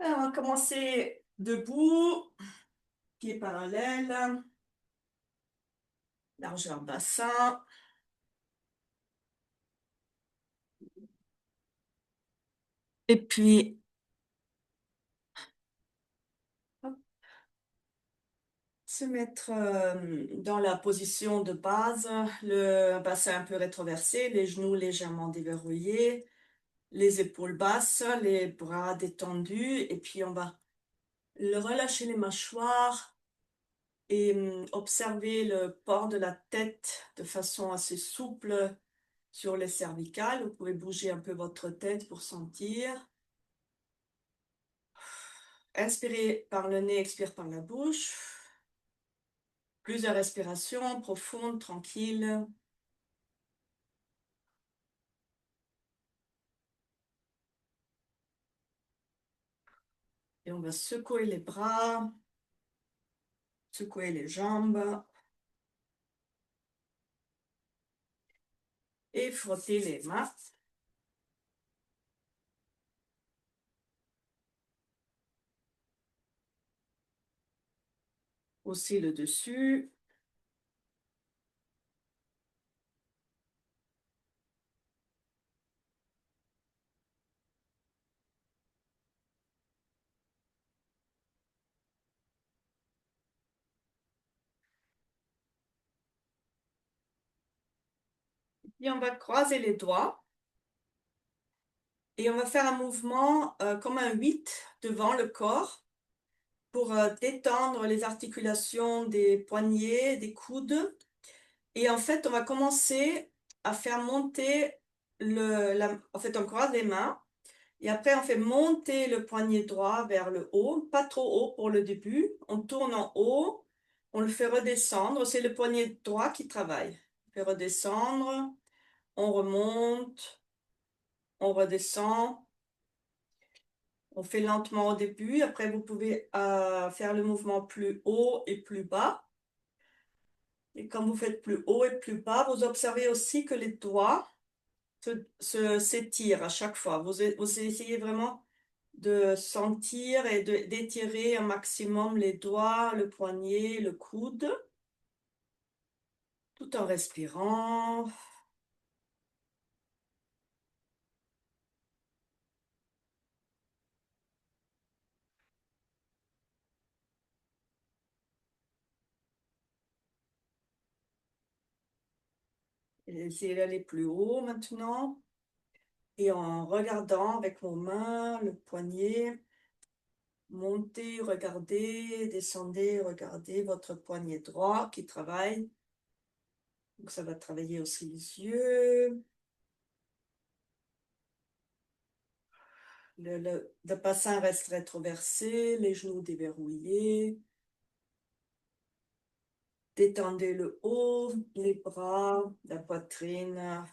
Alors, on va commencer debout, pieds parallèles, largeur bassin. Et puis, hop, se mettre dans la position de base, le bassin un peu rétroversé, les genoux légèrement déverrouillés, les épaules basses, les bras détendus. Et puis, on va relâcher les mâchoires et observer le port de la tête de façon assez souple sur les cervicales. Vous pouvez bouger un peu votre tête pour sentir. Inspirez par le nez, expire par la bouche. Plusieurs respirations profondes, tranquilles. Et on va secouer les bras, secouer les jambes et frotter les mains. Aussi le dessus. Et on va croiser les doigts. Et on va faire un mouvement comme un 8 devant le corps pour détendre les articulations des poignets, des coudes. Et en fait, on va commencer à faire monter en fait, on croise les mains. Et après, on fait monter le poignet droit vers le haut, pas trop haut pour le début. On tourne en haut, on le fait redescendre. C'est le poignet droit qui travaille. On fait redescendre, on remonte, on redescend. On fait lentement au début. Après, vous pouvez faire le mouvement plus haut et plus bas. Et quand vous faites plus haut et plus bas, vous observez aussi que les doigts s'étirent à chaque fois. Vous essayez vraiment de sentir et d'étirer un maximum les doigts, le poignet, le coude, tout en respirant. Et essayez d'aller plus haut maintenant. Et en regardant avec vos mains le poignet, montez, regardez, descendez, regardez votre poignet droit qui travaille. Donc ça va travailler aussi les yeux. Le bassin reste rétroversé, les genoux déverrouillés. Détendez le haut, les bras, la poitrine.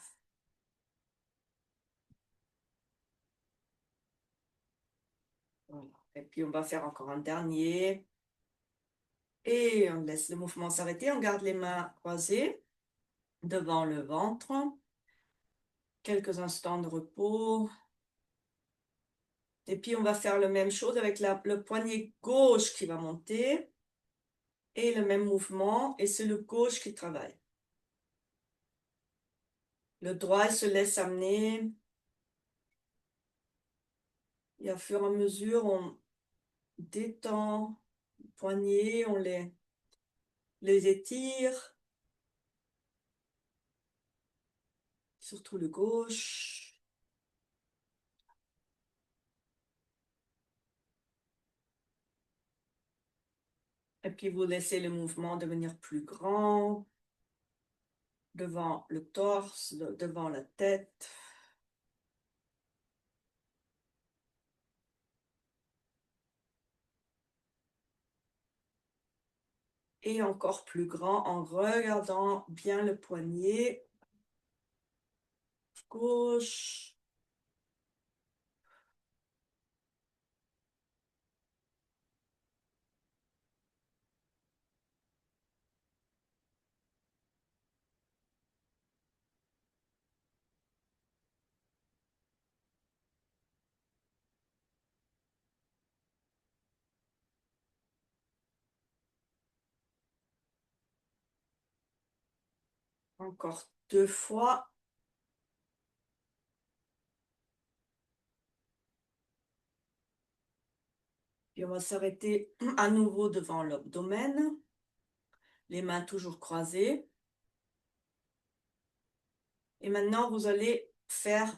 Voilà. Et puis on va faire encore un dernier. Et on laisse le mouvement s'arrêter. On garde les mains croisées devant le ventre. Quelques instants de repos. Et puis on va faire la même chose avec le poignet gauche qui va monter. Et le même mouvement. Et c'est le gauche qui travaille. Le droit, il se laisse amener. Et à fur et à mesure, on détend le poignet, on les étire. Surtout le gauche. Et puis vous laissez le mouvement devenir plus grand devant le torse, devant la tête. Et encore plus grand en regardant bien le poignet gauche. Encore 2 fois. Puis on va s'arrêter à nouveau devant l'abdomen. Les mains toujours croisées. Et maintenant, vous allez faire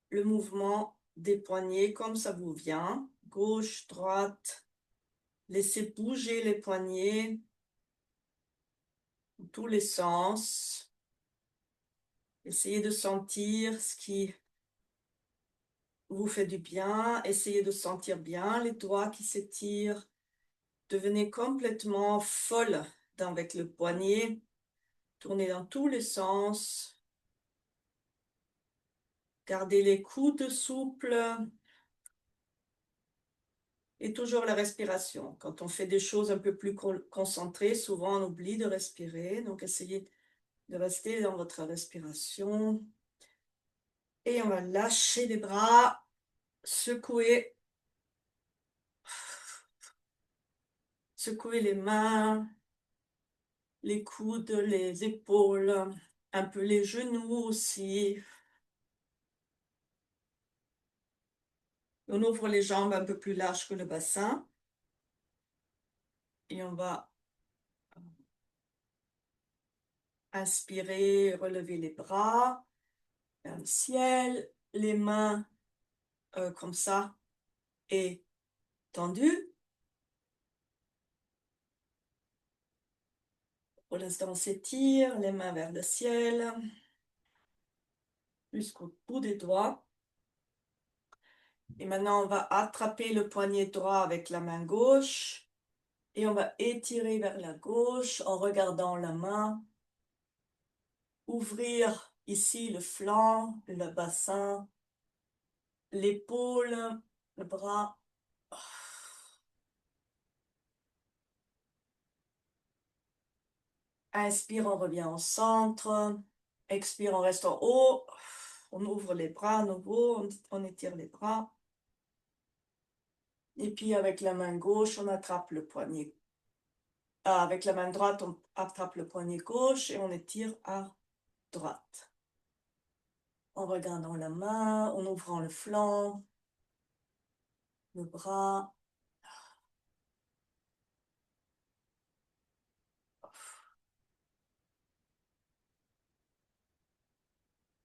le mouvement des poignets comme ça vous vient. Gauche, droite. Laissez bouger les poignets dans tous les sens. Essayez de sentir ce qui vous fait du bien. Essayez de sentir bien les doigts qui s'étirent. Devenez complètement folle avec le poignet. Tournez dans tous les sens. Gardez les coudes souples. Et toujours la respiration. Quand on fait des choses un peu plus concentrées, souvent on oublie de respirer. Donc essayez de rester dans votre respiration. Et on va lâcher les bras, secouer, secouer les mains, les coudes, les épaules, un peu les genoux aussi. On ouvre les jambes un peu plus larges que le bassin. Et on va inspirer, relever les bras vers le ciel, les mains comme ça et tendues. Pour l'instant, on s'étire, les mains vers le ciel, jusqu'au bout des doigts. Et maintenant, on va attraper le poignet droit avec la main gauche et on va étirer vers la gauche en regardant la main. Ouvrir ici le flanc, le bassin, l'épaule, le bras. Inspire, on revient au centre. Expire, on reste en haut. On ouvre les bras à nouveau, on étire les bras. Et puis avec la main gauche, on attrape le poignet. Avec la main droite, on attrape le poignet gauche et on étire à droite. En regardant la main, en ouvrant le flanc, le bras.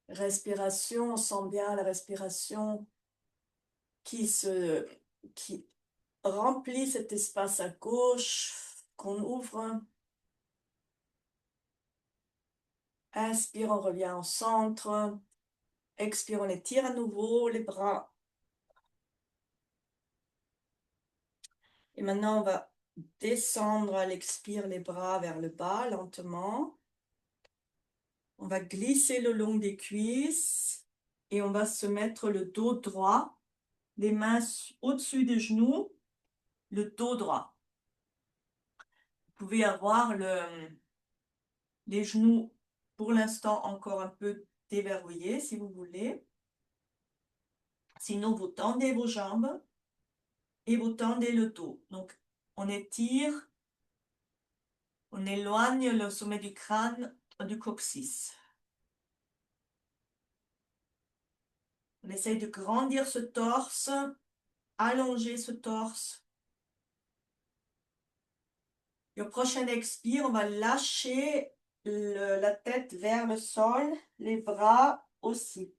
Respiration, on sent bien la respiration qui remplit cet espace à gauche qu'on ouvre. Inspire, on revient au centre. Expire, on étire à nouveau les bras. Et maintenant, on va descendre à l'expire les bras vers le bas lentement. On va glisser le long des cuisses et on va se mettre le dos droit, les mains au-dessus des genoux, le dos droit. Vous pouvez avoir les genoux pour l'instant encore un peu déverrouillés si vous voulez. Sinon, vous tendez vos jambes et vous tendez le dos. Donc, on étire, on éloigne le sommet du crâne du coccyx. On essaye de grandir ce torse, allonger ce torse. Et au prochain expire, on va lâcher la tête vers le sol, les bras aussi,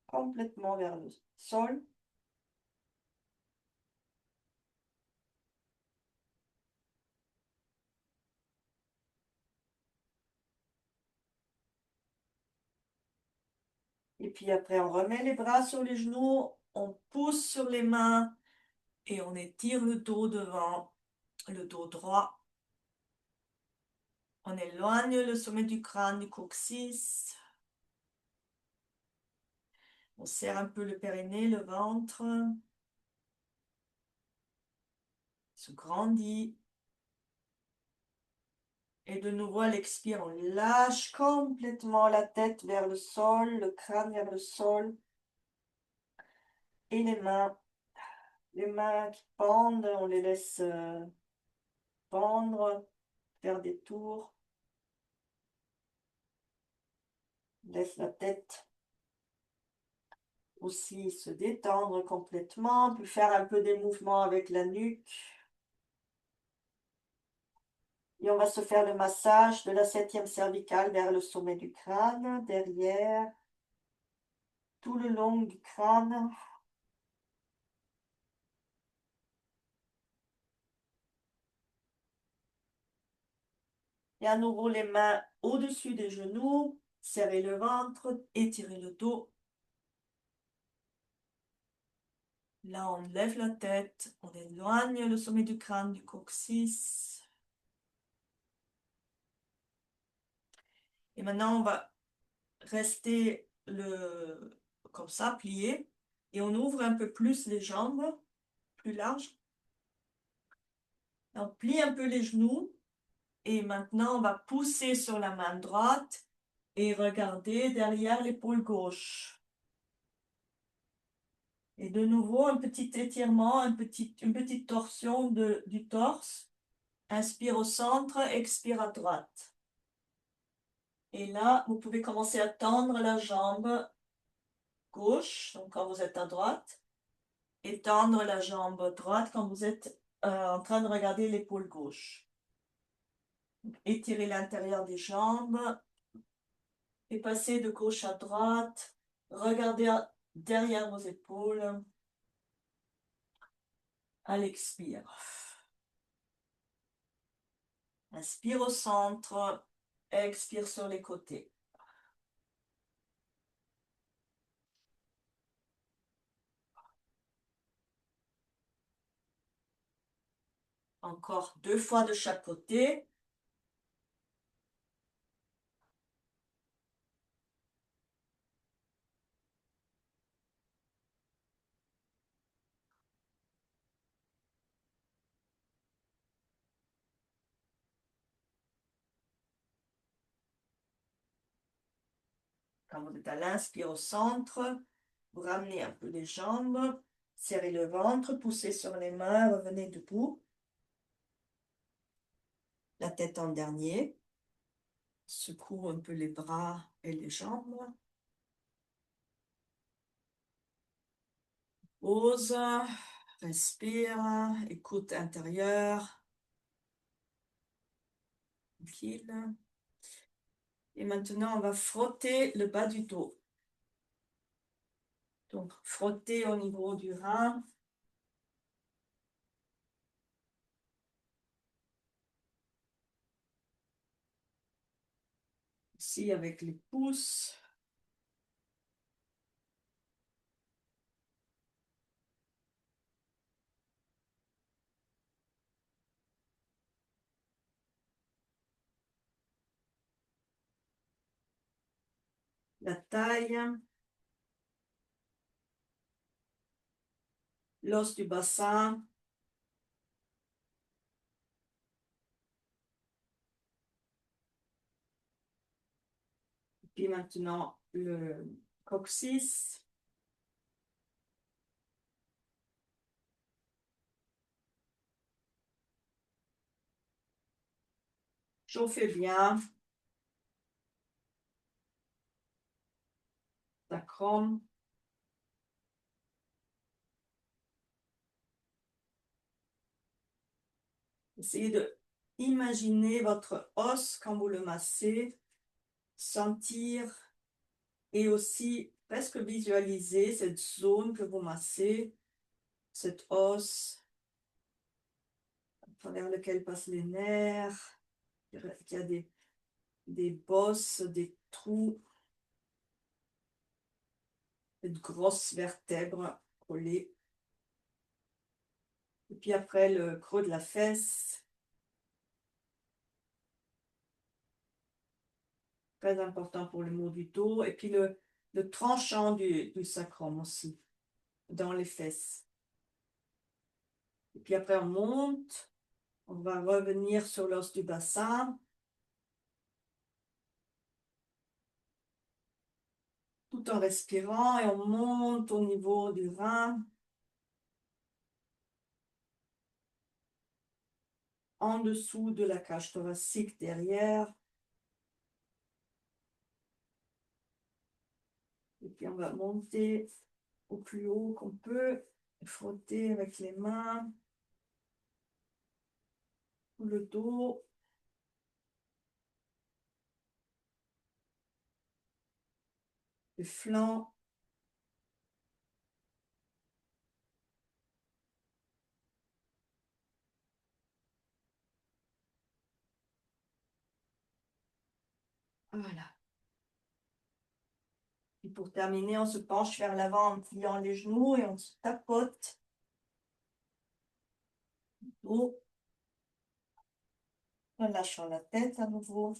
complètement vers le sol. Et puis après, on remet les bras sur les genoux, on pousse sur les mains et on étire le dos devant, le dos droit. On éloigne le sommet du crâne du coccyx. On serre un peu le périnée, le ventre. Se grandit. Et de nouveau, à l'expire, on lâche complètement la tête vers le sol, le crâne vers le sol. Et les mains qui pendent, on les laisse pendre, faire des tours. Laisse la tête aussi se détendre complètement, puis faire un peu des mouvements avec la nuque. Et on va se faire le massage de la septième cervicale vers le sommet du crâne, derrière, tout le long du crâne. Et à nouveau les mains au-dessus des genoux, serrez le ventre, étirez le dos. Là, on lève la tête, on éloigne le sommet du crâne du coccyx. Et maintenant, on va rester comme ça, plié. Et on ouvre un peu plus les jambes, plus larges. On plie un peu les genoux. Et maintenant, on va pousser sur la main droite et regarder derrière l'épaule gauche. Et de nouveau, un petit étirement, une petite torsion du torse. Inspire au centre, expire à droite. Et là, vous pouvez commencer à tendre la jambe gauche, donc quand vous êtes à droite, et tendre la jambe droite quand vous êtes en train de regarder l'épaule gauche. Étirez l'intérieur des jambes et passez de gauche à droite. Regardez derrière vos épaules. À l'expire. Inspire au centre, expire sur les côtés. Encore 2 fois de chaque côté. Quand vous êtes à l'inspire au centre, vous ramenez un peu les jambes, serrez le ventre, poussez sur les mains, revenez debout. La tête en dernier. Secoue un peu les bras et les jambes. Pose, respire, écoute intérieure. Tranquille. Et maintenant, on va frotter le bas du dos. Donc, frotter au niveau du rein. Ici, avec les pouces. La taille. L'os du bassin. Et puis maintenant, le coccyx. Chauffez bien. Sacrum. Essayez de imaginer votre os quand vous le massez, sentir et aussi presque visualiser cette zone que vous massez, cet os à travers lequel passent les nerfs, qui a des bosses, des trous, de grosses vertèbres collées. Et puis après, le creux de la fesse. Très important pour le mot du dos. Et puis le tranchant du sacrum aussi, dans les fesses. Et puis après, on monte. On va revenir sur l'os du bassin. Tout en respirant et on monte au niveau du rein. En dessous de la cage thoracique derrière. Et puis on va monter au plus haut qu'on peut, frotter avec les mains, le dos. Le flanc. Voilà. Et pour terminer, on se penche vers l'avant en pliant les genoux et on se tapote. Dos. En lâchant la tête à nouveau.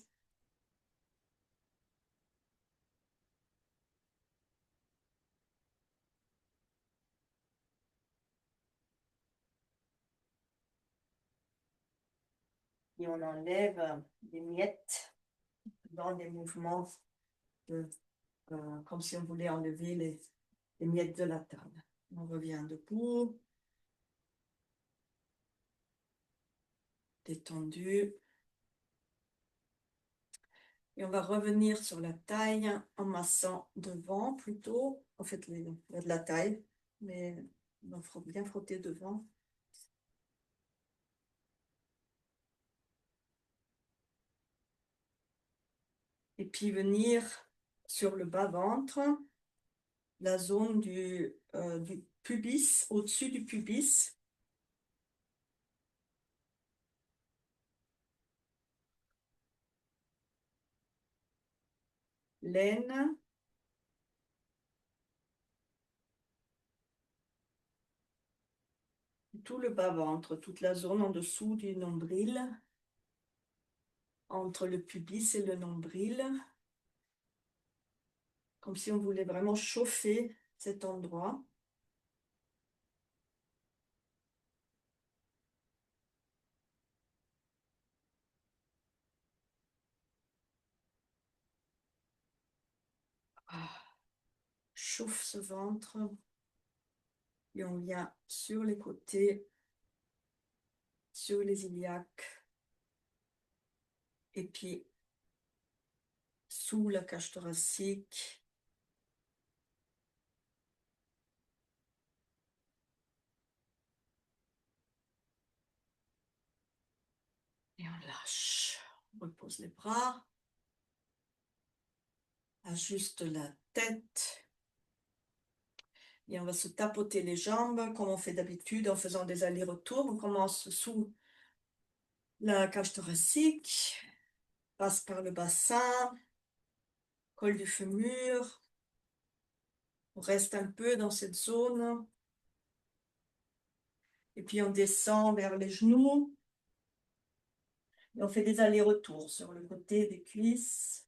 Et on enlève les miettes dans les mouvements de, comme si on voulait enlever les miettes de la table. On revient debout, détendu. Et on va revenir sur la taille en massant devant plutôt. En fait, il y a de la taille, mais on va bien frotter devant. Et puis venir sur le bas-ventre, la zone du pubis, au-dessus du pubis. L'aine. Tout le bas-ventre, toute la zone en dessous du nombril, entre le pubis et le nombril, comme si on voulait vraiment chauffer cet endroit. Ah, chauffe ce ventre. Et on vient sur les côtés, sur les iliaques, et puis sous la cage thoracique. Et on lâche. On repose les bras. Ajuste la tête. Et on va se tapoter les jambes comme on fait d'habitude en faisant des allers-retours. On commence sous la cage thoracique, passe par le bassin, col du fémur. On reste un peu dans cette zone. Et puis on descend vers les genoux. Et on fait des allers-retours sur le côté des cuisses.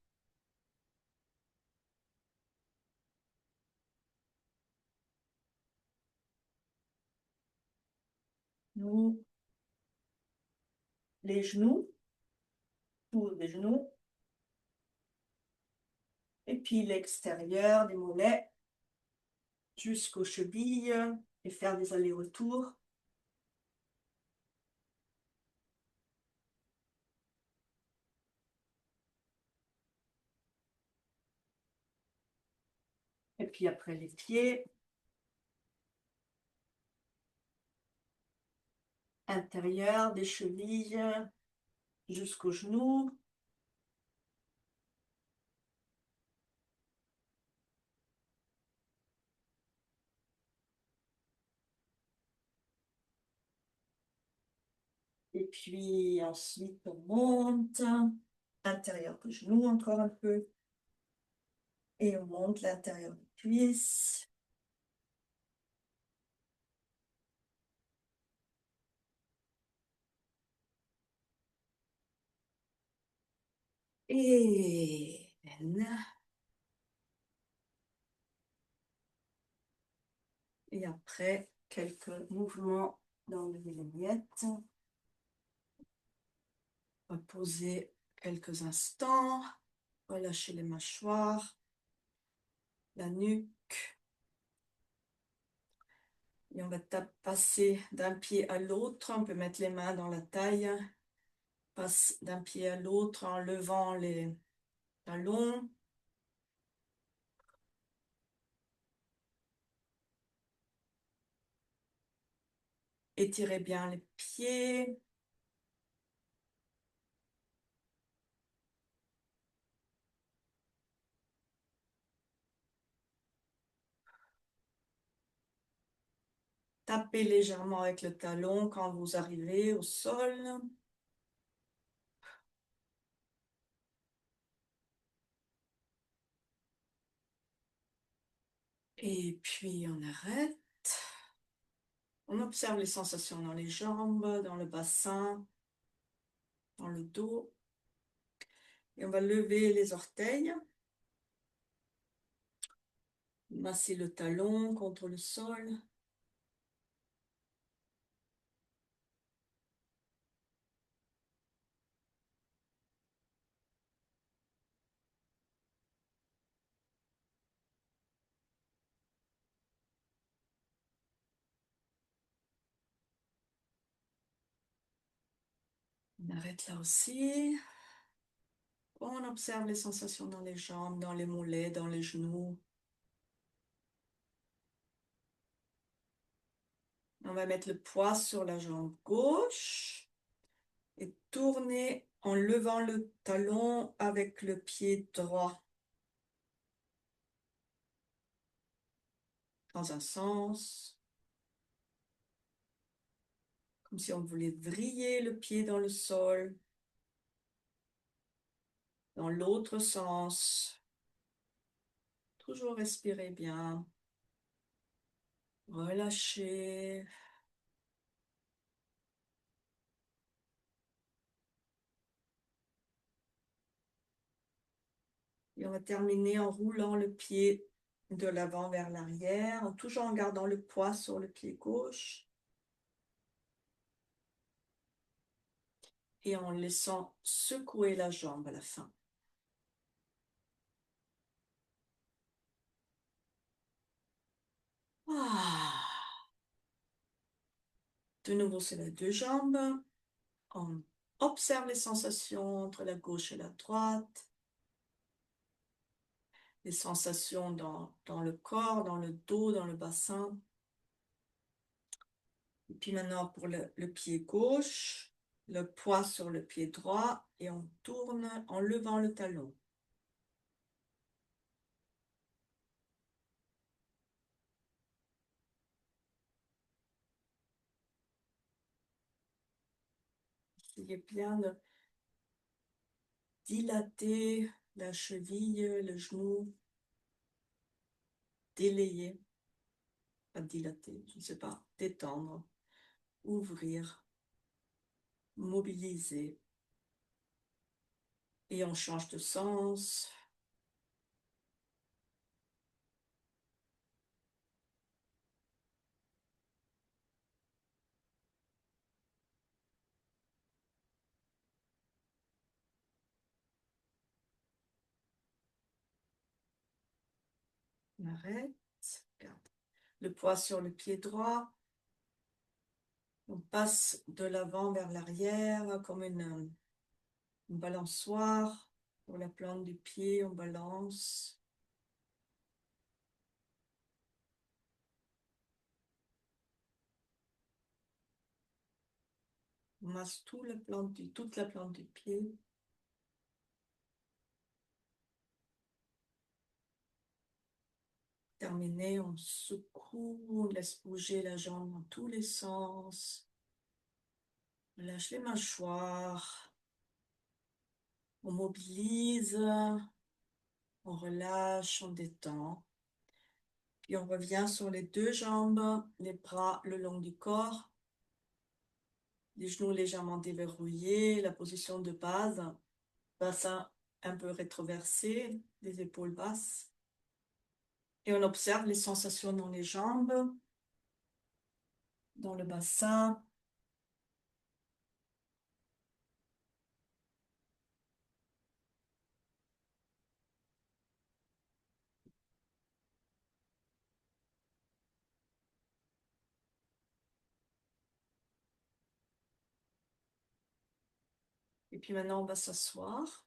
Nous, les genoux, tour des genoux. Et puis l'extérieur des mollets jusqu'aux chevilles et faire des allers-retours. Et puis après les pieds, intérieur des chevilles jusqu'aux genoux. Et puis ensuite on monte, intérieur des genoux encore un peu. Et on monte l'intérieur des cuisses. Et après, quelques mouvements d'enlever les miettes. Reposer quelques instants. Relâcher les mâchoires, la nuque. Et on va passer d'un pied à l'autre. On peut mettre les mains dans la taille. Passe d'un pied à l'autre en levant les talons. Étirez bien les pieds. Tapez légèrement avec le talon quand vous arrivez au sol. Et puis on arrête. On observe les sensations dans les jambes, dans le bassin, dans le dos. Et on va lever les orteils. Masser le talon contre le sol. On arrête là aussi. On observe les sensations dans les jambes, dans les mollets, dans les genoux. On va mettre le poids sur la jambe gauche et tourner en levant le talon avec le pied droit dans un sens, comme si on voulait vriller le pied dans le sol, dans l'autre sens. Toujours respirer bien, relâcher. Et on va terminer en roulant le pied de l'avant vers l'arrière, toujours en gardant le poids sur le pied gauche et en laissant secouer la jambe à la fin. Ah. De nouveau, c'est les deux jambes. On observe les sensations entre la gauche et la droite, les sensations dans le corps, dans le dos, dans le bassin. Et puis maintenant, pour le pied gauche, le poids sur le pied droit et on tourne en levant le talon. Essayez bien de dilater la cheville, le genou, délayer, pas dilater, je ne sais pas, détendre, ouvrir, mobiliser. Et on change de sens. On arrête. Regarde. Le poids sur le pied droit. On passe de l'avant vers l'arrière comme une balançoire. Pour la plante du pied, on balance. On masse toute la plante du pied. Terminé, on secoue, on laisse bouger la jambe dans tous les sens. On lâche les mâchoires. On mobilise. On relâche, on détend. Puis on revient sur les deux jambes, les bras le long du corps. Les genoux légèrement déverrouillés, la position de base. Bassin un peu rétroversé, les épaules basses. Et on observe les sensations dans les jambes, dans le bassin. Et puis maintenant, on va s'asseoir.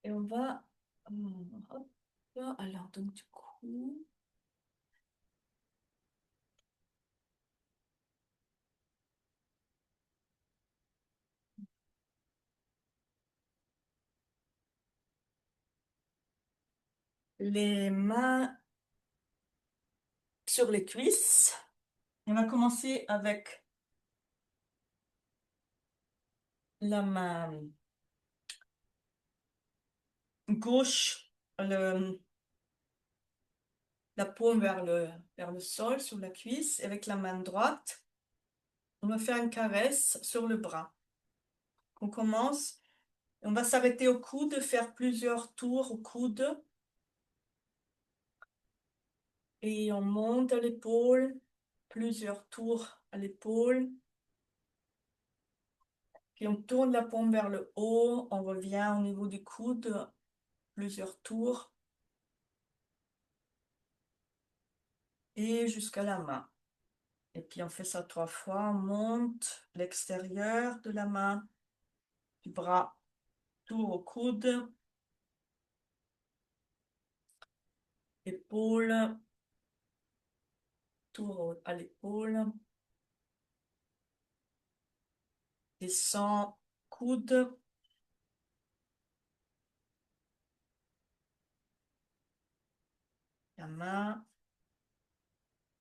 Et on va... hop, alors, donc du coup... Les mains sur les cuisses. On va commencer avec la main gauche, la paume vers le sol, sur la cuisse. Et avec la main droite, on va faire une caresse sur le bras. On commence, on va s'arrêter au coude, faire plusieurs tours au coude. Et on monte à l'épaule, plusieurs tours à l'épaule. Puis on tourne la paume vers le haut, on revient au niveau du coude, plusieurs tours. Et jusqu'à la main. Et puis on fait ça 3 fois. On monte l'extérieur de la main, du bras, tour au coude, épaule, tour à l'épaule, descend, coude, la main.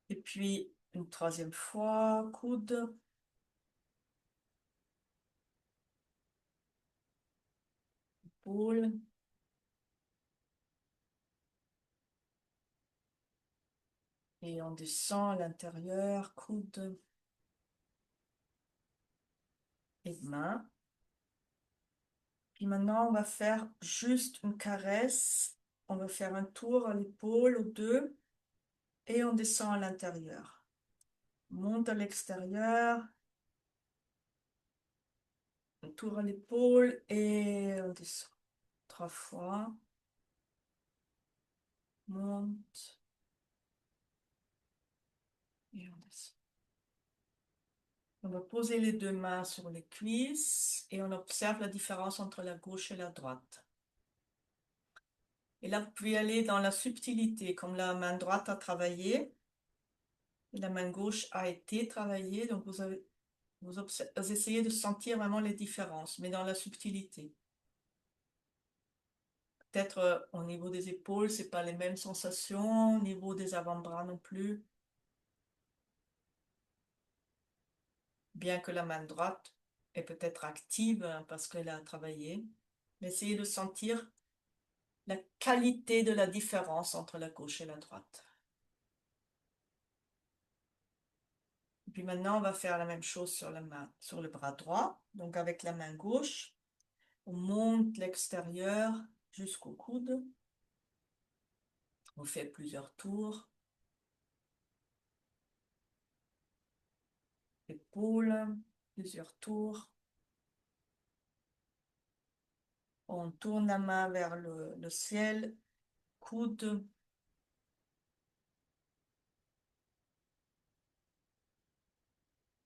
Et puis une 3e fois, coude, épaule. Et on descend à l'intérieur, coude et main. Puis maintenant, on va faire juste une caresse. On va faire un tour à l'épaule, aux deux, et on descend à l'intérieur. On monte à l'extérieur, un tour à l'épaule, et on descend 3 fois. Monte, et on descend. On va poser les 2 mains sur les cuisses, et on observe la différence entre la gauche et la droite. Et là, vous pouvez aller dans la subtilité, comme la main droite a travaillé, et la main gauche a été travaillée. Donc, vous essayez de sentir vraiment les différences, mais dans la subtilité. Peut-être au niveau des épaules, c'est pas les mêmes sensations, au niveau des avant-bras non plus, bien que la main droite est peut-être active parce qu'elle a travaillé. Mais essayez de sentir la qualité de la différence entre la gauche et la droite. Et puis maintenant, on va faire la même chose sur la main, sur le bras droit. Donc avec la main gauche, on monte l'extérieur jusqu'au coude. On fait plusieurs tours. Épaule, plusieurs tours. On tourne la main vers le ciel, coude,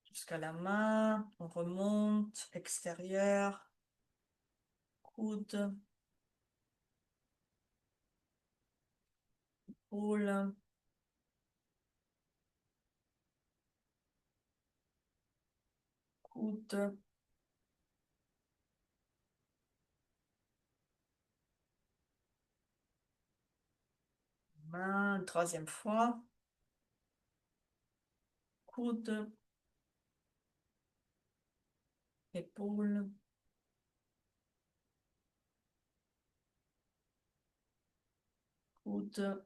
jusqu'à la main. On remonte, extérieur, coude, épaule, coude, main, 3e fois, coude, épaule, coude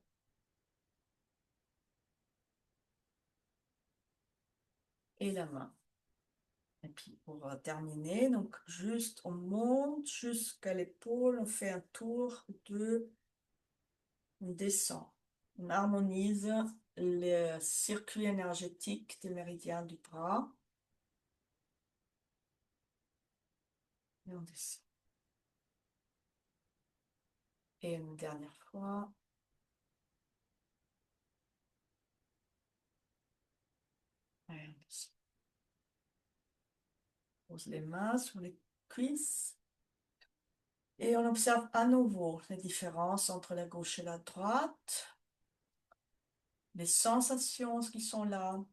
et la main. Et puis pour terminer, donc juste on monte jusqu'à l'épaule, on fait un tour, 2, on descend. On harmonise le circuit énergétique des méridiens du bras. Et on descend. Et une dernière fois. Et on descend. Pose les mains sur les cuisses. Et on observe à nouveau les différences entre la gauche et la droite, les sensations qui sont là.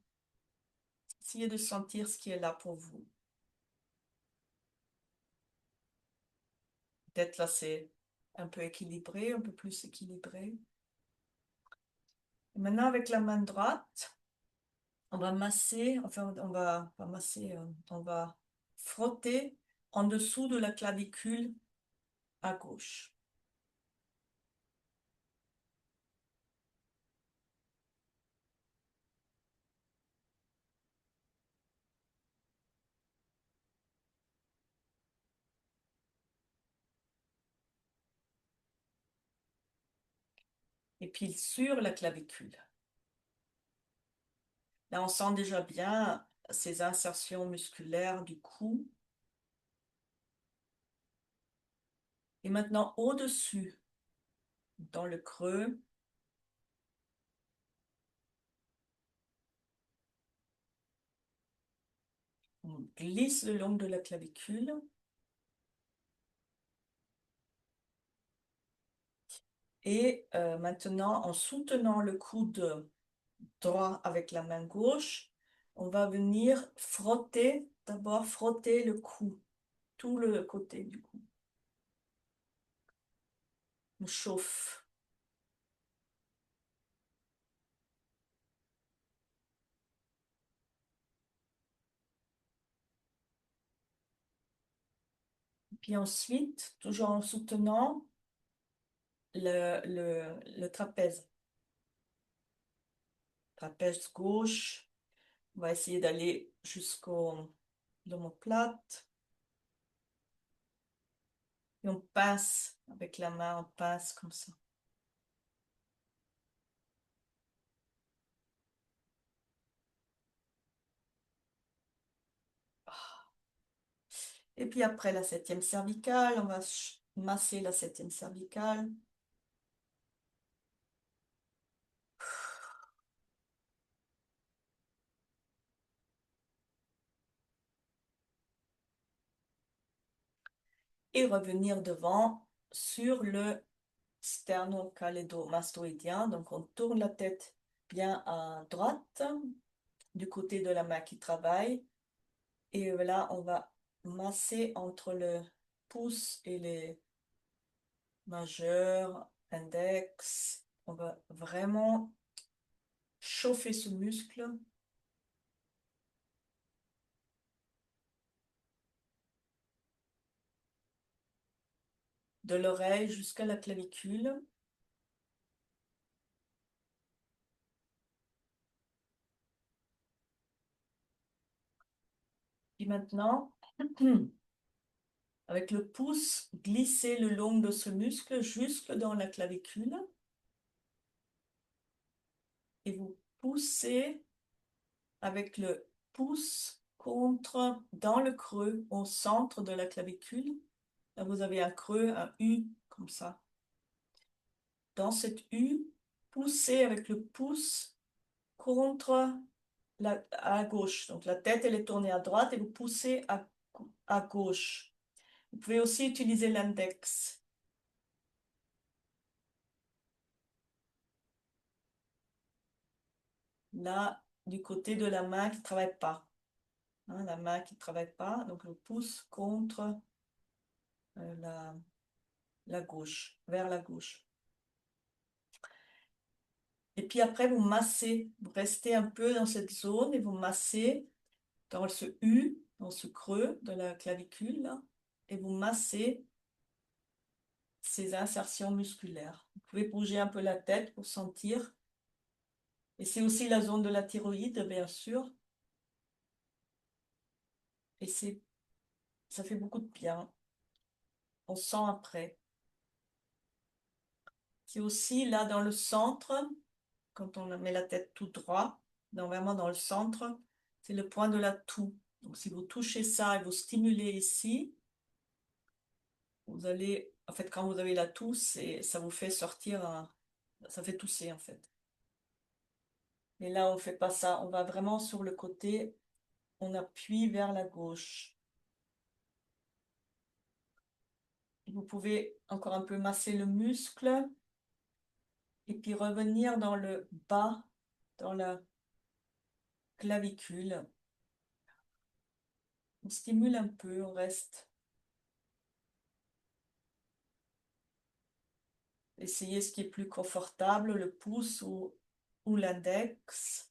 Essayez de sentir ce qui est là pour vous. Peut-être là, c'est un peu équilibré, un peu plus équilibré. Et maintenant, avec la main droite, on va masser, enfin, on va pas masser, on va frotter en dessous de la clavicule à gauche. Et puis sur la clavicule. Là, on sent déjà bien ces insertions musculaires du cou. Et maintenant, au-dessus, dans le creux, on glisse le long de la clavicule. Et maintenant, en soutenant le coude droit avec la main gauche, on va venir frotter, d'abord frotter le cou, tout le côté du cou. On chauffe. Puis ensuite, toujours en soutenant le trapèze. Trapèze gauche. On va essayer d'aller jusqu'au l'omoplate. Et on pince avec la main, on pince comme ça. Et puis après la septième cervicale, on va masser la septième cervicale. Et revenir devant sur le sternocalédomastoïdien. Donc on tourne la tête bien à droite, du côté de la main qui travaille. Et là, on va masser entre le pouce et les majeurs, index. On va vraiment chauffer ce muscle. De l'oreille jusqu'à la clavicule. Puis maintenant, avec le pouce, glissez le long de ce muscle jusque dans la clavicule. Et vous poussez avec le pouce contre, dans le creux, au centre de la clavicule. Là, vous avez un creux, un U, comme ça. Dans cette U, poussez avec le pouce contre à gauche. Donc la tête, elle est tournée à droite et vous poussez à gauche. Vous pouvez aussi utiliser l'index. Là, du côté de la main qui ne travaille pas. Hein, la main qui ne travaille pas, donc le pouce contre la gauche, vers la gauche. Et puis après, vous massez, vous restez un peu dans cette zone et vous massez dans ce U, dans ce creux de la clavicule, là, et vous massez ces insertions musculaires. Vous pouvez bouger un peu la tête pour sentir. Et c'est aussi la zone de la thyroïde, bien sûr. Et ça fait beaucoup de bien. On sent après. C'est aussi là dans le centre, quand on met la tête tout droit, vraiment dans le centre, c'est le point de la toux. Donc si vous touchez ça et vous stimulez ici, vous allez, en fait, quand vous avez la toux, ça vous fait sortir, ça fait tousser en fait. Mais là, on ne fait pas ça. On va vraiment sur le côté, on appuie vers la gauche. Vous pouvez encore un peu masser le muscle et puis revenir dans le bas, dans la clavicule. On stimule un peu, on reste. Essayez ce qui est plus confortable, le pouce ou l'index.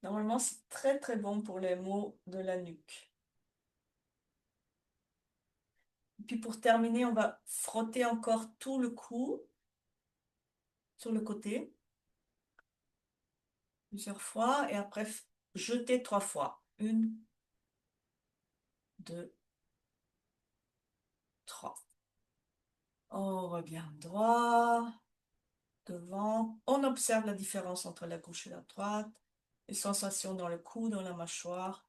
Normalement, c'est très très bon pour les maux de la nuque. Et puis pour terminer, on va frotter encore tout le cou sur le côté plusieurs fois et après jeter 3 fois. 1, 2, 3. On revient droit, devant. On observe la différence entre la gauche et la droite. Les sensations dans le cou, dans la mâchoire.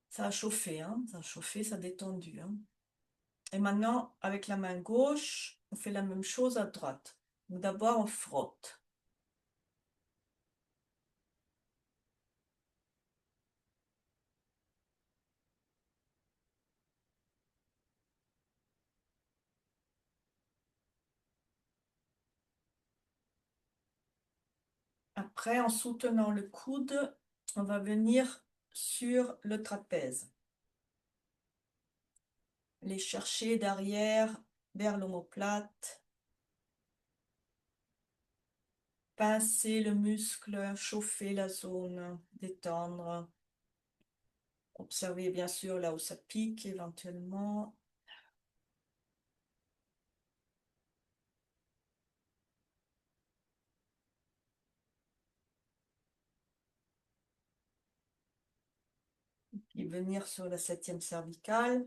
Ça a chauffé, hein? Ça a chauffé, ça a détendu, hein? Et maintenant, avec la main gauche, on fait la même chose à droite. Donc d'abord, on frotte. Après, en soutenant le coude, on va venir sur le trapèze. Les chercher derrière vers l'omoplate. Pincer le muscle, chauffer la zone, détendre. Observez bien sûr là où ça pique éventuellement. Puis venir sur la 7e cervicale.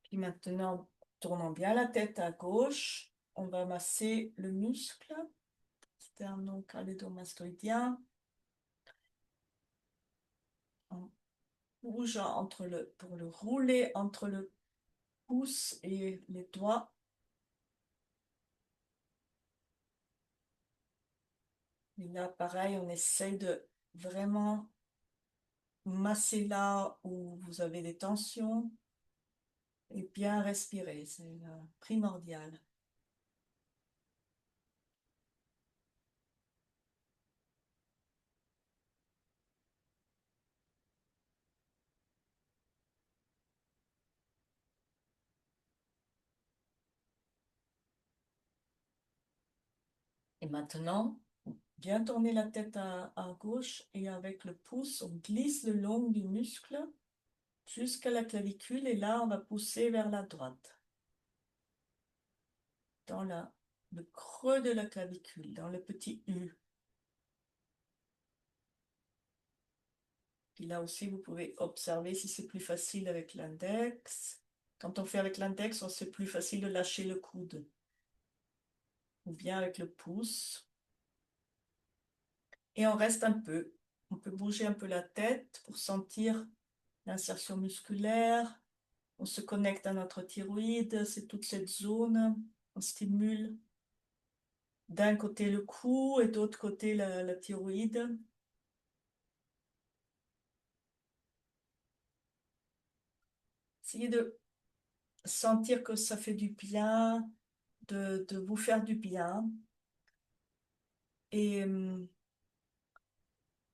Puis maintenant, tournons bien la tête à gauche. On va masser le muscle sterno-calédomastoïdien en bougeant pour le rouler entre le pouce et les doigts. Et là, pareil, on essaye de vraiment masser là où vous avez des tensions et bien respirer, c'est primordial. Et maintenant, bien tourner la tête à gauche et avec le pouce, on glisse le long du muscle jusqu'à la clavicule et là, on va pousser vers la droite, dans le creux de la clavicule, dans le petit U. Puis là aussi, vous pouvez observer si c'est plus facile avec l'index. Quand on fait avec l'index, c'est plus facile de lâcher le coude. Ou bien avec le pouce. Et on reste un peu. On peut bouger un peu la tête pour sentir l'insertion musculaire. On se connecte à notre thyroïde, c'est toute cette zone. On stimule d'un côté le cou et d'autre côté la thyroïde. Essayez de sentir que ça fait du bien, de vous faire du bien. Et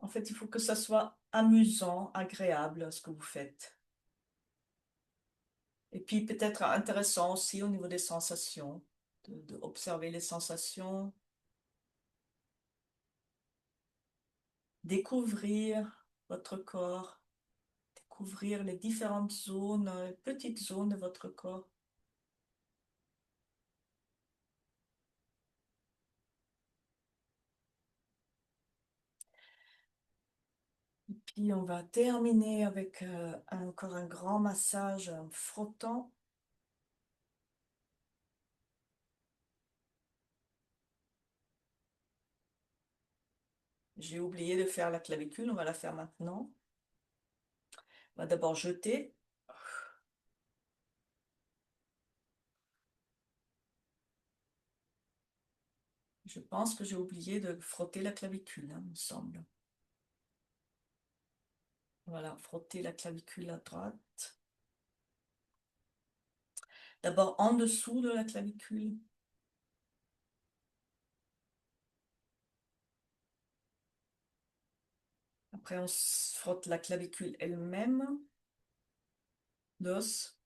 en fait, il faut que ça soit amusant, agréable, ce que vous faites. Et puis peut-être intéressant aussi au niveau des sensations, de observer les sensations, découvrir votre corps, découvrir les différentes zones, les petites zones de votre corps. Et puis on va terminer avec encore un grand massage en frottant. J'ai oublié de faire la clavicule, on va la faire maintenant. On va d'abord jeter. Je pense que j'ai oublié de frotter la clavicule, hein, il me semble. Voilà, frotter la clavicule à droite. D'abord en dessous de la clavicule. Après, on frotte la clavicule elle-même d'os.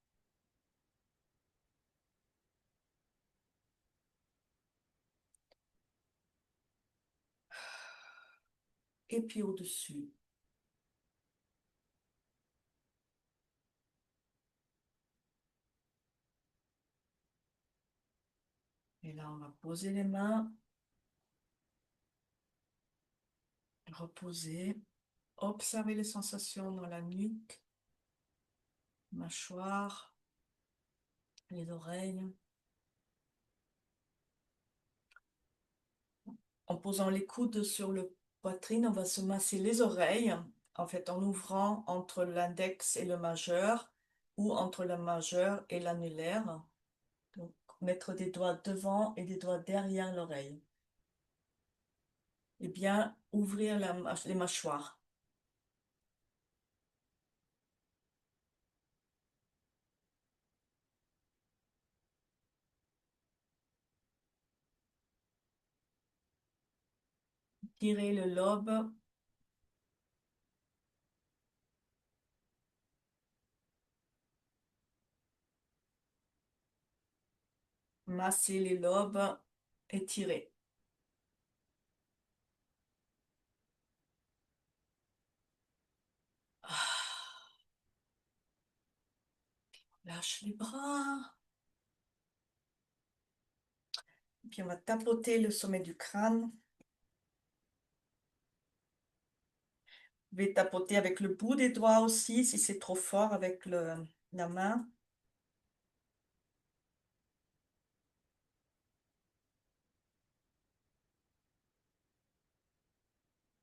Et puis au-dessus. Et là, on va poser les mains. Reposer. Observer les sensations dans la nuque, mâchoire, les oreilles. En posant les coudes sur le poitrine, on va se masser les oreilles, en fait en ouvrant entre l'index et le majeur ou entre le majeur et l'annulaire. Donc, mettre des doigts devant et des doigts derrière l'oreille. Et bien ouvrir les mâchoires. Tirer le lobe. Masser les lobes et tirer. Ah, lâche les bras. Et puis on va tapoter le sommet du crâne. Vous pouvez tapoter avec le bout des doigts aussi si c'est trop fort avec la main.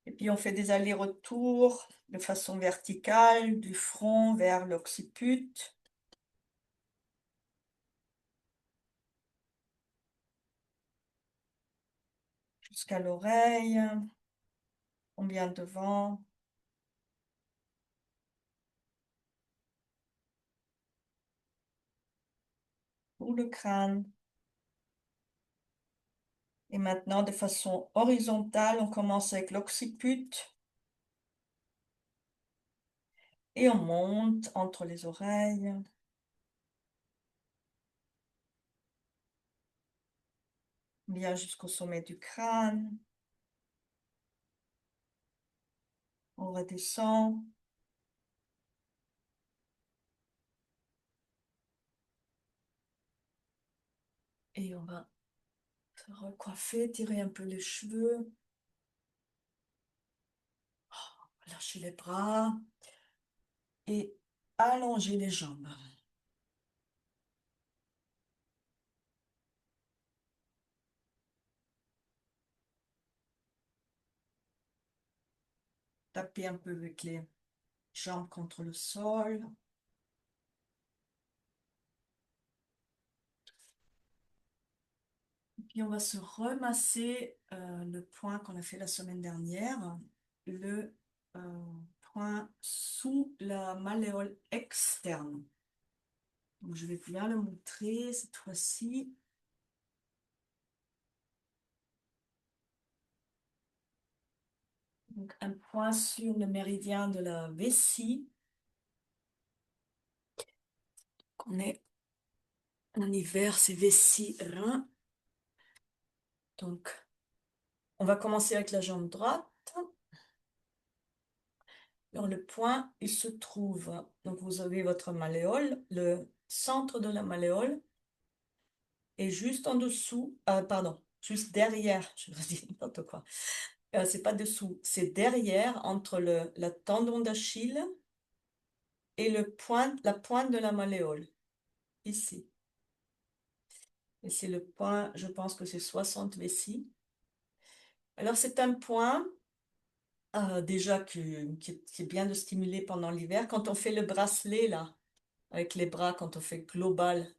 Et puis on fait des allers-retours de façon verticale, du front vers l'occiput. Jusqu'à l'oreille. Combien devant. Ou le crâne. Et maintenant, de façon horizontale, on commence avec l'occiput. Et on monte entre les oreilles. Bien jusqu'au sommet du crâne. On redescend. Et on va se recoiffer, tirer un peu les cheveux. Lâcher les bras. Et allonger les jambes. Taper un peu avec les jambes contre le sol. Et puis on va se remasser le point qu'on a fait la semaine dernière, le point sous la malléole externe. Donc je vais bien le montrer cette fois-ci. Donc un point sur le méridien de la vessie. On est en hiver, c'est vessie-rein. Donc on va commencer avec la jambe droite. Dans le point, il se trouve, donc vous avez votre malléole, le centre de la malléole, et juste en dessous, pardon, juste derrière, je vous dis n'importe quoi, c'est pas dessous, c'est derrière, entre la tendon d'Achille et la pointe de la malléole, ici. Et c'est le point, je pense que c'est 60 vessie. Alors c'est un point déjà qui est bien de stimuler pendant l'hiver. Quand on fait le bracelet, là, avec les bras, quand on fait global,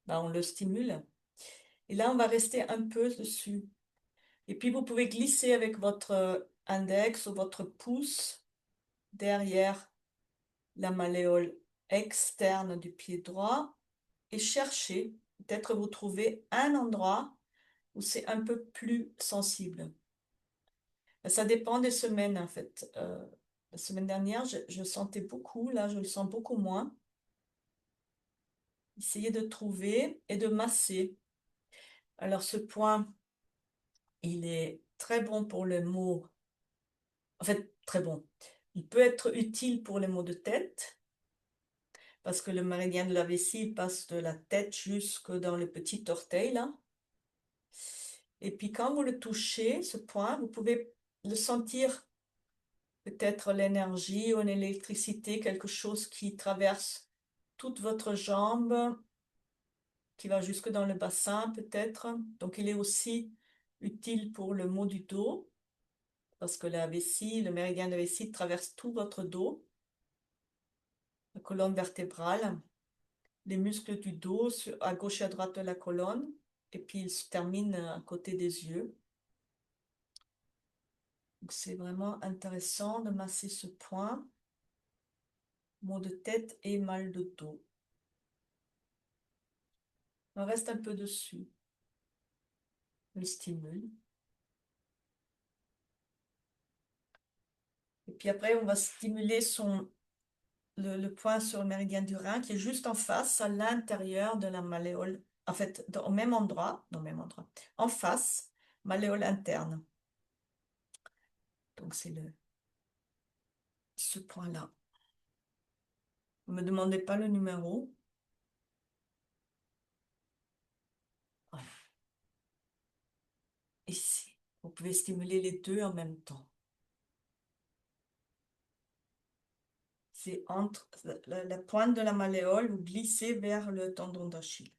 ben, on le stimule. Et là, on va rester un peu dessus. Et puis, vous pouvez glisser avec votre index ou votre pouce derrière la malléole externe du pied droit et chercher. Peut-être vous trouvez un endroit où c'est un peu plus sensible. Ça dépend des semaines, en fait. La semaine dernière, je sentais beaucoup. Là, je le sens beaucoup moins. Essayez de trouver et de masser. Alors, ce point, il est très bon pour le mot. En fait, très bon. Il peut être utile pour les maux de tête, parce que le méridien de la vessie passe de la tête jusque dans le petit orteil, là. Et puis, quand vous le touchez, ce point, vous pouvez le sentir, peut-être l'énergie ou l'électricité, quelque chose qui traverse toute votre jambe, qui va jusque dans le bassin, peut-être. Donc, il est aussi utile pour le maux du dos, parce que la vessie, le méridien de la vessie traverse tout votre dos, la colonne vertébrale, les muscles du dos à gauche et à droite de la colonne, et puis il se termine à côté des yeux. Donc c'est vraiment intéressant de masser ce point, maux de tête et mal de dos. On reste un peu dessus, on le stimule. Et puis après, on va stimuler le point sur le méridien du rein qui est juste en face, à l'intérieur de la malléole, en fait, au même endroit, non, même endroit, en face, malléole interne. Donc c'est ce point-là. Ne me demandez pas le numéro. Voilà. Ici, vous pouvez stimuler les deux en même temps. C'est entre la pointe de la malléole, vous glissez vers le tendon d'Achille.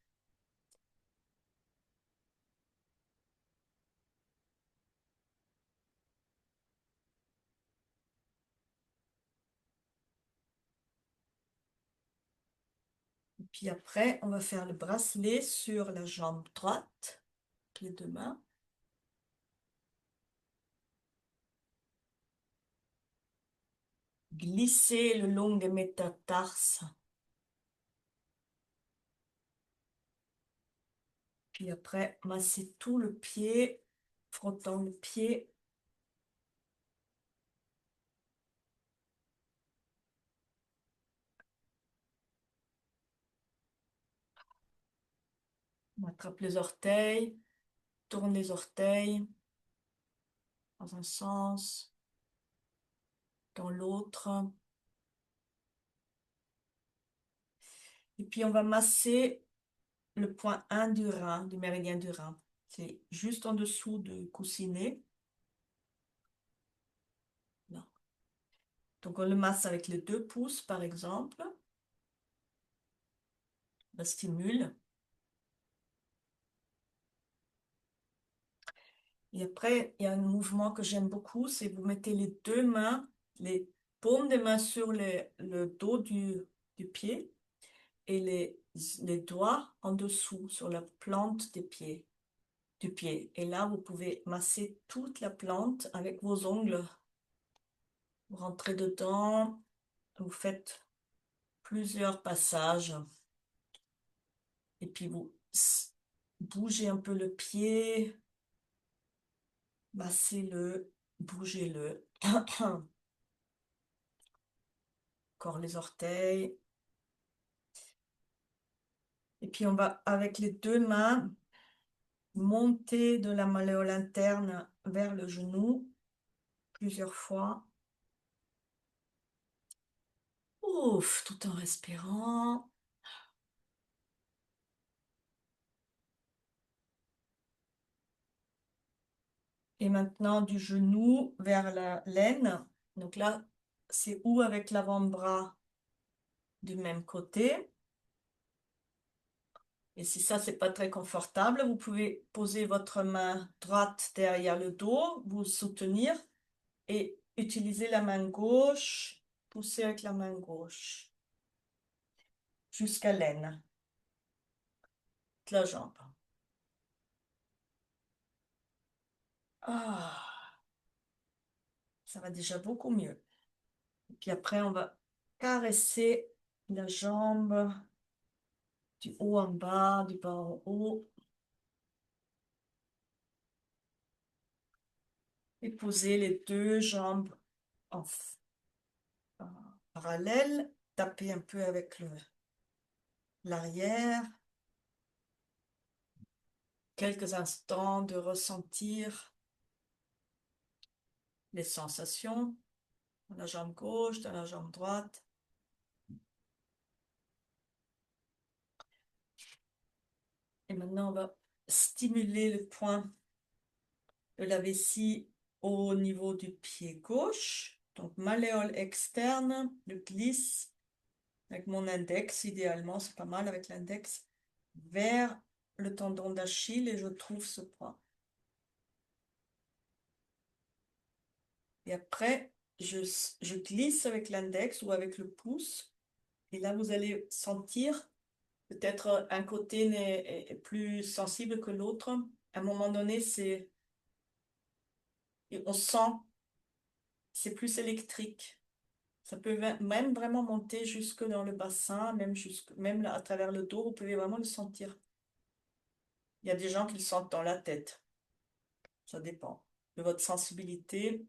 Et puis après, on va faire le bracelet sur la jambe droite, les deux mains. Glissez le long des métatarses. Puis après, massez tout le pied, frottant le pied. On attrape les orteils, tourne les orteils dans un sens, dans l'autre. Et puis on va masser le point 1 du rein, du méridien du rein. C'est juste en dessous du coussinet. Là. Donc on le masse avec les 2 pouces, par exemple. On stimule. Et après, il y a un mouvement que j'aime beaucoup, c'est vous mettez les 2 mains, les paumes des mains sur le dos du pied et les doigts en dessous, sur la plante des pieds, du pied. Et là, vous pouvez masser toute la plante avec vos ongles. Vous rentrez dedans, vous faites plusieurs passages. Et puis vous bougez un peu le pied, massez-le, bougez-le. Encore les orteils. Et puis on va, avec les 2 mains, monter de la malléole interne vers le genou plusieurs fois. Ouf, tout en respirant. Et maintenant du genou vers la l'aine. Donc là, c'est ou avec l'avant-bras du même côté. Et si ça, c'est pas très confortable, vous pouvez poser votre main droite derrière le dos, vous soutenir et utilisez la main gauche, poussez avec la main gauche jusqu'à l'aine de la jambe. Ah, ça va déjà beaucoup mieux. Et puis après, on va caresser la jambe du haut en bas, du bas en haut. Et poser les deux jambes en en parallèle. Taper un peu avec l'arrière. Quelques instants de ressentir les sensations dans la jambe gauche, dans la jambe droite. Et maintenant, on va stimuler le point de la vessie au niveau du pied gauche. Donc, malléole externe, je glisse avec mon index, idéalement, c'est pas mal avec l'index, vers le tendon d'Achille et je trouve ce point. Et après, je glisse avec l'index ou avec le pouce. Et là, vous allez sentir peut-être un côté est plus sensible que l'autre. À un moment donné, on sent, c'est plus électrique. Ça peut même vraiment monter jusque dans le bassin, même là, à travers le dos, vous pouvez vraiment le sentir. Il y a des gens qui le sentent dans la tête. Ça dépend de votre sensibilité.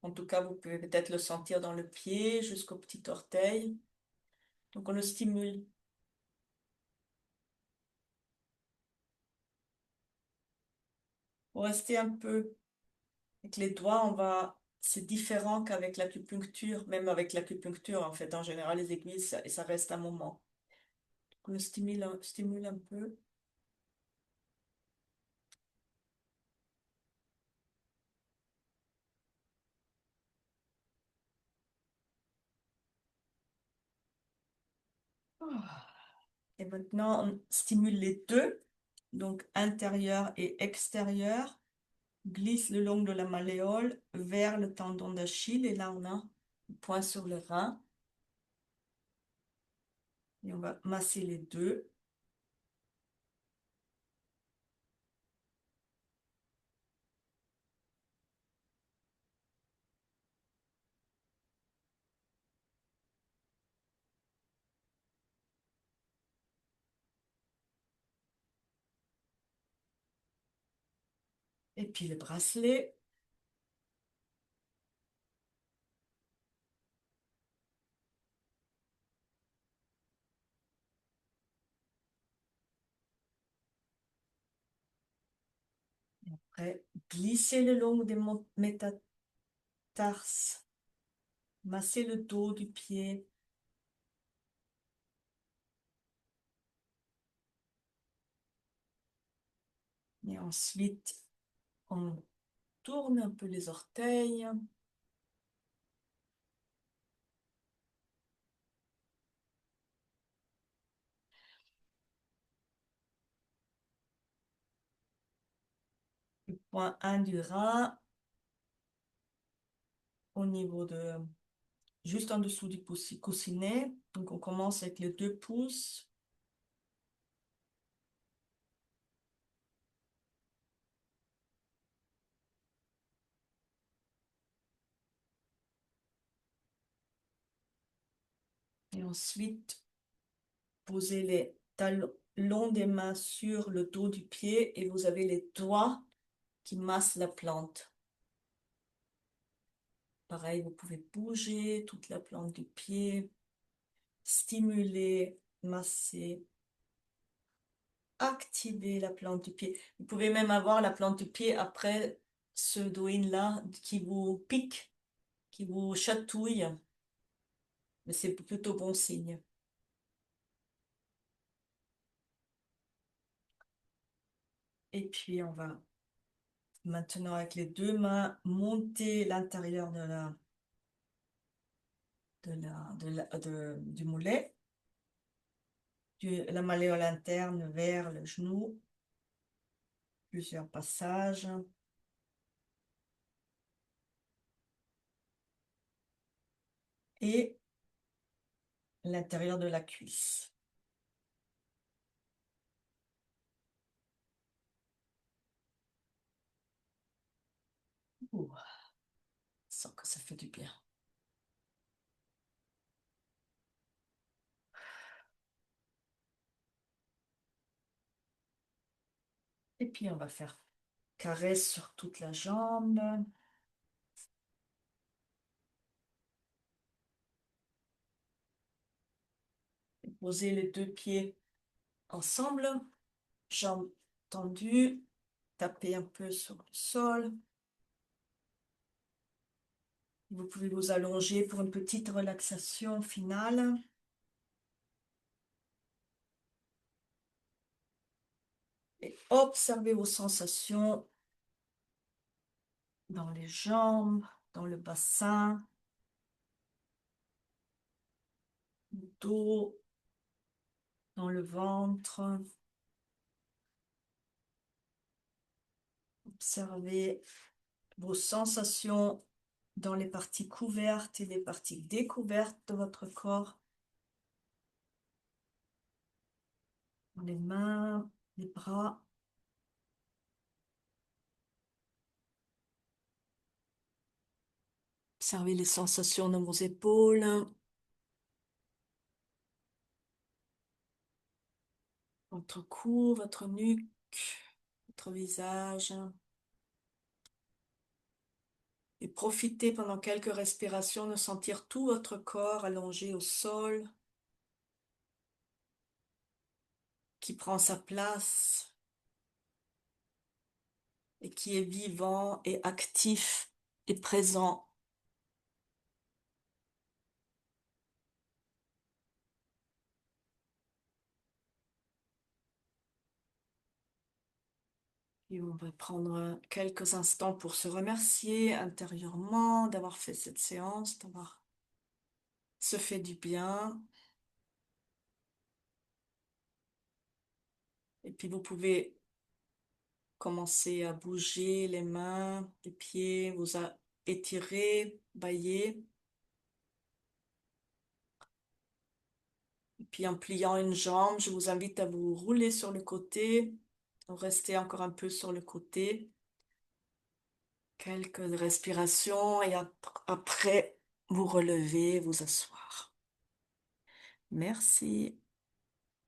En tout cas, vous pouvez peut-être le sentir dans le pied jusqu'au petit orteil. Donc, on le stimule. Pour rester un peu avec les doigts, c'est différent qu'avec l'acupuncture, même avec l'acupuncture, en fait, en général, les aiguilles, ça reste un moment. Donc, on le stimule un peu. Ah. Et maintenant, on stimule les deux, donc intérieur et extérieur, glisse le long de la malléole vers le tendon d'Achille. Et là, on a le point sur le rein. Et on va masser les deux. Et puis le bracelet. Après, glisser le long des métatarses. Masser le dos du pied. Et ensuite, on tourne un peu les orteils. Le point 1 du rein au niveau juste en dessous du coussinet. Donc, on commence avec les deux pouces. Et ensuite, posez les talons des mains sur le dos du pied et vous avez les doigts qui massent la plante. Pareil, vous pouvez bouger toute la plante du pied, stimuler, masser, activer la plante du pied. Vous pouvez même avoir la plante du pied après ce doing-là qui vous pique, qui vous chatouille, mais c'est plutôt bon signe. Et puis, on va maintenant, avec les deux mains, monter l'intérieur du mollet, la malléole interne vers le genou. plusieurs passages. Et l'intérieur de la cuisse. Ouh, je sens que ça fait du bien. Et puis on va faire caresse sur toute la jambe. Posez les deux pieds ensemble, jambes tendues, tapez un peu sur le sol. Vous pouvez vous allonger pour une petite relaxation finale. Et observez vos sensations dans les jambes, dans le bassin, le dos, dans le ventre. Observez vos sensations dans les parties couvertes et les parties découvertes de votre corps. Dans les mains, les bras. Observez les sensations dans vos épaules, votre cou, votre nuque, votre visage. Et profitez pendant quelques respirations de sentir tout votre corps allongé au sol, qui prend sa place et qui est vivant et actif et présent. Et on va prendre quelques instants pour se remercier intérieurement d'avoir fait cette séance, d'avoir se fait du bien. Et puis vous pouvez commencer à bouger les mains, les pieds, étirer, bailler. Et puis en pliant une jambe, je vous invite à vous rouler sur le côté, rester encore un peu sur le côté. Quelques respirations et après vous relevez, vous asseoir. Merci.